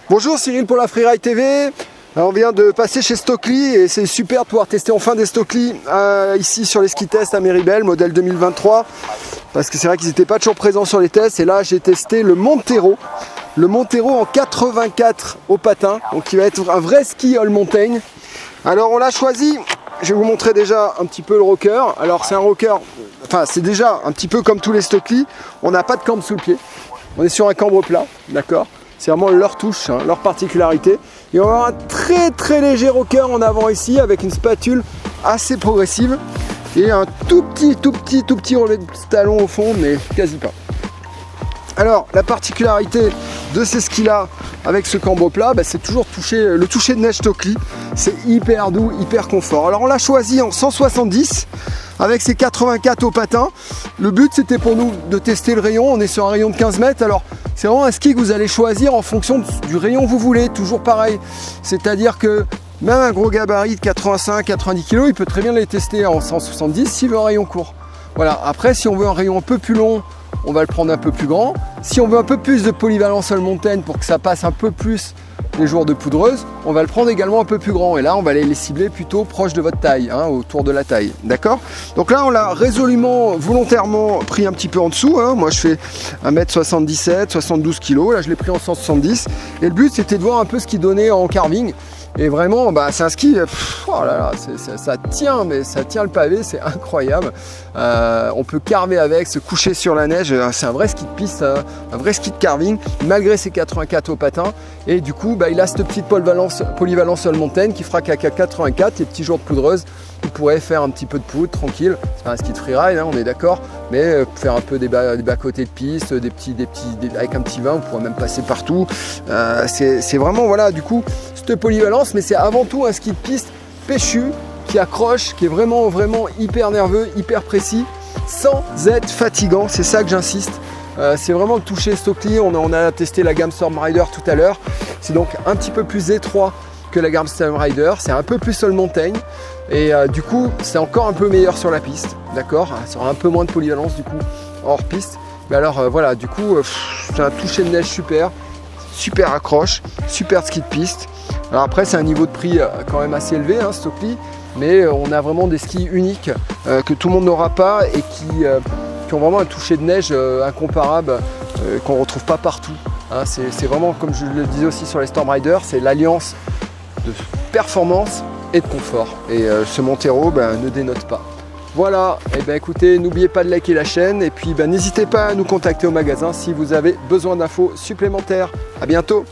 Bonjour, Cyril pour la Freeride TV. Alors, on vient de passer chez Stockli et c'est super de pouvoir tester enfin des Stockli ici sur les ski tests à Méribel, modèle 2023. Parce que c'est vrai qu'ils n'étaient pas toujours présents sur les tests. Et là, j'ai testé le Montero. Le Montero en 84 au patin. Donc, qui va être un vrai ski all montagne. Alors, on l'a choisi. Je vais vous montrer déjà un petit peu le rocker. Alors, c'est un rocker, enfin, c'est déjà un petit peu comme tous les Stockli. On n'a pas de cambre sous le pied. On est sur un cambre plat, d'accord? C'est vraiment leur touche, hein, leur particularité. Et on va avoir un très léger rocker en avant ici avec une spatule assez progressive et un tout petit relevé de talon au fond, mais quasi pas. Alors la particularité de ces skis là avec ce cambre plat, bah, c'est toujours le toucher de neige Stockli. C'est hyper doux, hyper confort. Alors on l'a choisi en 170 avec ses 84 au patin. Le but c'était pour nous de tester le rayon. On est sur un rayon de 15 mètres. Alors c'est vraiment un ski que vous allez choisir en fonction du rayon que vous voulez, toujours pareil. C'est-à-dire que même un gros gabarit de 85-90 kg, il peut très bien les tester en 170 s'il veut un rayon court. Voilà, après si on veut un rayon un peu plus long, on va le prendre un peu plus grand. Si on veut un peu plus de polyvalence all montagne pour que ça passe un peu plus les jours de poudreuse, on va le prendre également un peu plus grand. Et là, on va aller les cibler plutôt proche de votre taille, hein, autour de la taille. D'accord? Donc là, on l'a résolument, volontairement pris un petit peu en dessous. Hein. Moi, je fais 1m77, 72 kg. Là, je l'ai pris en 170. Et le but, c'était de voir un peu ce qu'il donnait en carving. Et vraiment, bah, c'est un ski, oh là là, ça tient, mais ça tient le pavé, c'est incroyable. On peut carver avec, se coucher sur la neige, c'est un vrai ski de piste, un vrai ski de carving, malgré ses 84 au patin. Et du coup, bah, il a cette petite polyvalence all montagne qui fera qu'à 84, les petits jours de poudreuse, vous pourrez faire un petit peu de poudre tranquille. C'est pas un ski de freeride, hein, on est d'accord, mais faire un peu des bas côtés de piste, avec un petit vin, vous pourrez même passer partout. C'est vraiment, voilà, du coup, cette polyvalence, mais c'est avant tout un ski de piste péchu, qui accroche, qui est vraiment hyper nerveux, hyper précis, sans être fatigant. C'est ça que j'insiste. C'est vraiment le toucher Stockli. On a testé la gamme Storm Rider tout à l'heure. C'est donc un petit peu plus étroit que la gamme Storm Rider. C'est un peu plus all montagne. Et du coup, c'est encore un peu meilleur sur la piste. D'accord? Ça aura un peu moins de polyvalence du coup hors piste. Mais alors voilà, du coup, c'est un toucher de neige super accroche, super ski de piste. Alors après, c'est un niveau de prix quand même assez élevé, hein, Stockli. Mais on a vraiment des skis uniques que tout le monde n'aura pas et qui ont vraiment un toucher de neige incomparable qu'on ne retrouve pas partout. Hein, c'est vraiment, comme je le disais aussi sur les Storm Rider, c'est l'alliance de performance et de confort. Et ce Montero ne dénote pas. Voilà, et ben écoutez, n'oubliez pas de liker la chaîne et puis n'hésitez pas à nous contacter au magasin si vous avez besoin d'infos supplémentaires. À bientôt.